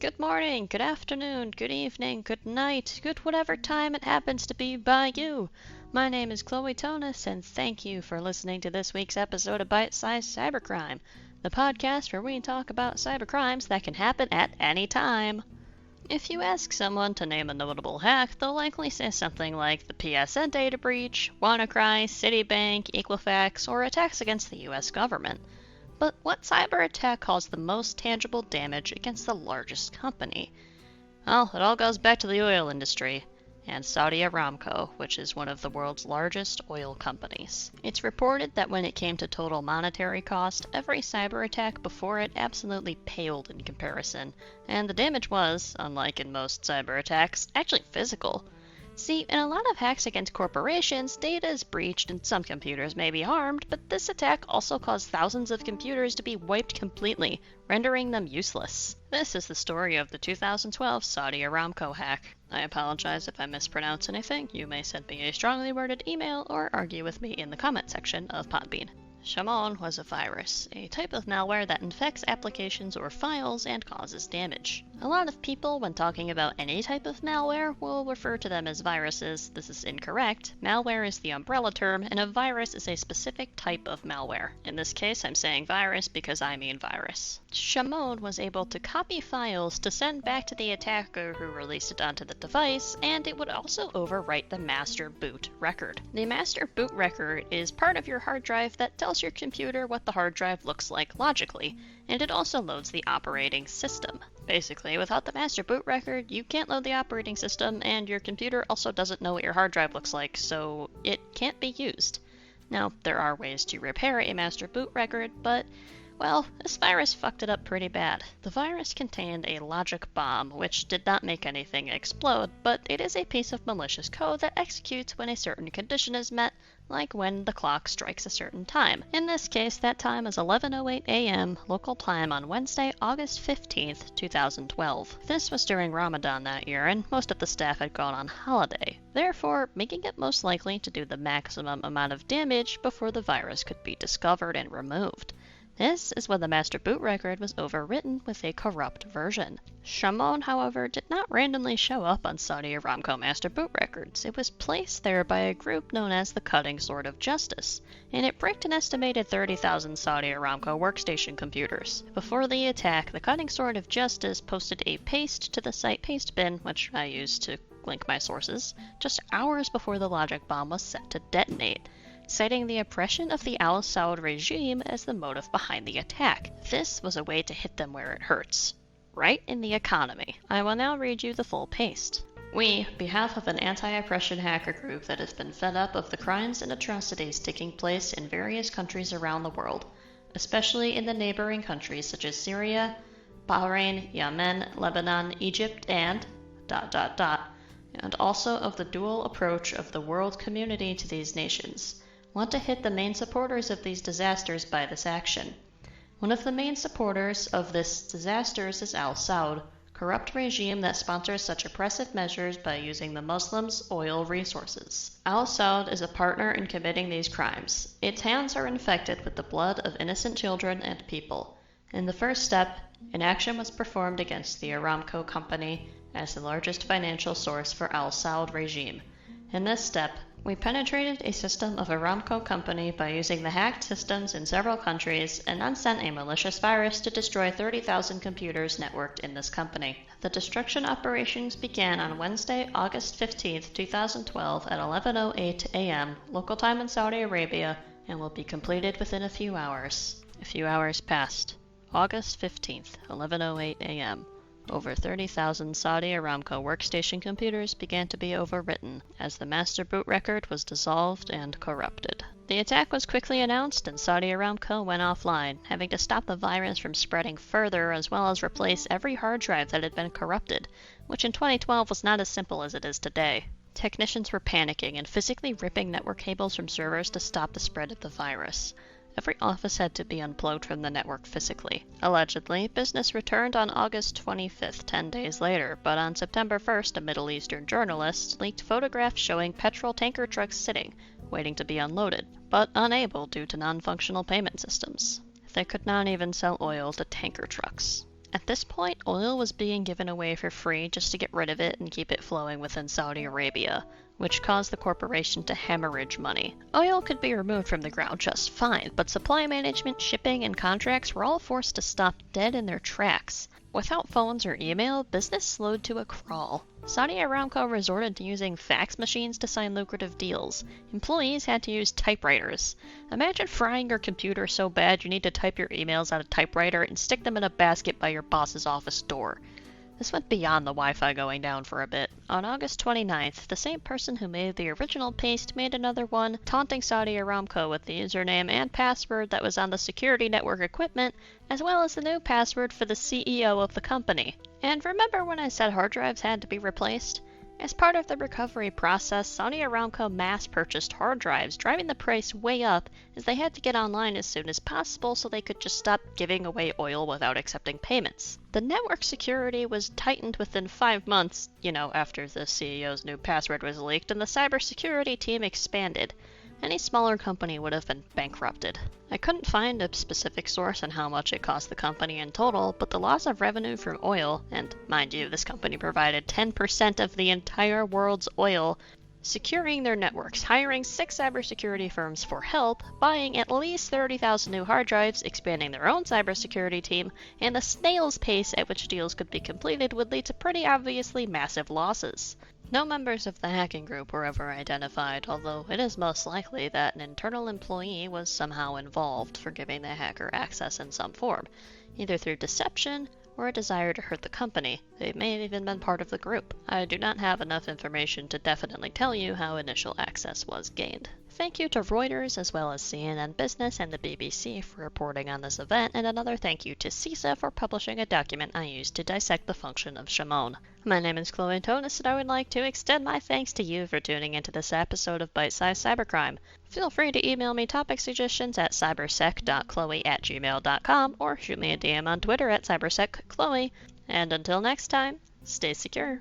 Good morning, good afternoon, good evening, good night, good whatever time it happens to be by you. My name is Chloe Tonis, and thank you for listening to this week's episode of Bite-Sized Cybercrime, the podcast where we talk about cybercrimes that can happen at any time. If you ask someone to name a notable hack, they'll likely say something like the PSN data breach, WannaCry, Citibank, Equifax, or attacks against the US government. But what cyber attack caused the most tangible damage against the largest company? Well, it all goes back to the oil industry, and Saudi Aramco, which is one of the world's largest oil companies. It's reported that when it came to total monetary cost, every cyber attack before it absolutely paled in comparison, and the damage was, unlike in most cyber attacks, actually physical. See, in a lot of hacks against corporations, data is breached and some computers may be harmed, but this attack also caused thousands of computers to be wiped completely, rendering them useless. This is the story of the 2012 Saudi Aramco hack. I apologize if I mispronounce anything. You may send me a strongly worded email or argue with me in the comment section of Podbean. Shamon was a virus, a type of malware that infects applications or files and causes damage. A lot of people, when talking about any type of malware, will refer to them as viruses. This is incorrect. Malware is the umbrella term, and a virus is a specific type of malware. In this case, I'm saying virus because I mean virus. Shamon was able to copy files to send back to the attacker who released it onto the device, and it would also overwrite the master boot record. The master boot record is part of your hard drive that tells your computer what the hard drive looks like logically, and it also loads the operating system. Basically, without the master boot record, you can't load the operating system, and your computer also doesn't know what your hard drive looks like, so it can't be used. Now, there are ways to repair a master boot record, but well, this virus fucked it up pretty bad. The virus contained a logic bomb, which did not make anything explode, but it is a piece of malicious code that executes when a certain condition is met, like when the clock strikes a certain time. In this case, that time is 11:08 a.m. local time on Wednesday, August 15th, 2012. This was during Ramadan that year, and most of the staff had gone on holiday, therefore making it most likely to do the maximum amount of damage before the virus could be discovered and removed. This is when the master boot record was overwritten with a corrupt version. Shamon, however, did not randomly show up on Saudi Aramco master boot records. It was placed there by a group known as the Cutting Sword of Justice, and it bricked an estimated 30,000 Saudi Aramco workstation computers. Before the attack, the Cutting Sword of Justice posted a paste to the site Pastebin, which I used to link my sources, just hours before the logic bomb was set to detonate, citing the oppression of the Al Saud regime as the motive behind the attack. This was a way to hit them where it hurts, right in the economy. I will now read you the full paste. We, on behalf of an anti-oppression hacker group that has been fed up of the crimes and atrocities taking place in various countries around the world, especially in the neighboring countries such as Syria, Bahrain, Yemen, Lebanon, Egypt, and ... and also of the dual approach of the world community to these nations, want to hit the main supporters of these disasters by this action. One of the main supporters of this disasters is Al Saud, corrupt regime that sponsors such oppressive measures by using the Muslims' oil resources. Al Saud is a partner in committing these crimes. Its hands are infected with the blood of innocent children and people. In the first step, an action was performed against the Aramco company as the largest financial source for Al Saud regime. In this step, we penetrated a system of Aramco company by using the hacked systems in several countries and then sent a malicious virus to destroy 30,000 computers networked in this company. The destruction operations began on Wednesday, August 15, 2012 at 11:08 a.m. local time in Saudi Arabia and will be completed within a few hours. A few hours passed. August 15th, 11:08 a.m. Over 30,000 Saudi Aramco workstation computers began to be overwritten as the master boot record was dissolved and corrupted. The attack was quickly announced and Saudi Aramco went offline, having to stop the virus from spreading further as well as replace every hard drive that had been corrupted, which in 2012 was not as simple as it is today. Technicians were panicking and physically ripping network cables from servers to stop the spread of the virus. Every office had to be unplugged from the network physically. Allegedly, business returned on August 25th, 10 days later, but on September 1st, a Middle Eastern journalist leaked photographs showing petrol tanker trucks sitting, waiting to be unloaded, but unable due to non-functional payment systems. They could not even sell oil to tanker trucks. At this point, oil was being given away for free just to get rid of it and keep it flowing within Saudi Arabia, which caused the corporation to hemorrhage money. Oil could be removed from the ground just fine, but supply management, shipping, and contracts were all forced to stop dead in their tracks. Without phones or email, business slowed to a crawl. Saudi Aramco resorted to using fax machines to sign lucrative deals. Employees had to use typewriters. Imagine frying your computer so bad you need to type your emails on a typewriter and stick them in a basket by your boss's office door. This went beyond the Wi-Fi going down for a bit. On August 29th, the same person who made the original paste made another one, taunting Saudi Aramco with the username and password that was on the security network equipment, as well as the new password for the CEO of the company. And remember when I said hard drives had to be replaced? As part of the recovery process, Saudi Aramco mass-purchased hard drives, driving the price way up as they had to get online as soon as possible so they could just stop giving away oil without accepting payments. The network security was tightened within 5 months, after the CEO's new password was leaked, and the cybersecurity team expanded. Any smaller company would have been bankrupted. I couldn't find a specific source on how much it cost the company in total, but the loss of revenue from oil, and mind you, this company provided 10% of the entire world's oil, securing their networks, hiring 6 cybersecurity firms for help, buying at least 30,000 new hard drives, expanding their own cybersecurity team, and the snail's pace at which deals could be completed would lead to pretty obviously massive losses. No members of the hacking group were ever identified, although it is most likely that an internal employee was somehow involved for giving the hacker access in some form, either through deception or a desire to hurt the company. They may have even been part of the group. I do not have enough information to definitely tell you how initial access was gained. Thank you to Reuters as well as CNN Business and the BBC for reporting on this event, and another thank you to CISA for publishing a document I used to dissect the function of Shimon. My name is Chloe Tonis, and I would like to extend my thanks to you for tuning into this episode of Bite-Sized Cybercrime. Feel free to email me topic suggestions at cybersec.chloe@gmail.com or shoot me a DM on Twitter at cybersecchloe. And until next time, stay secure.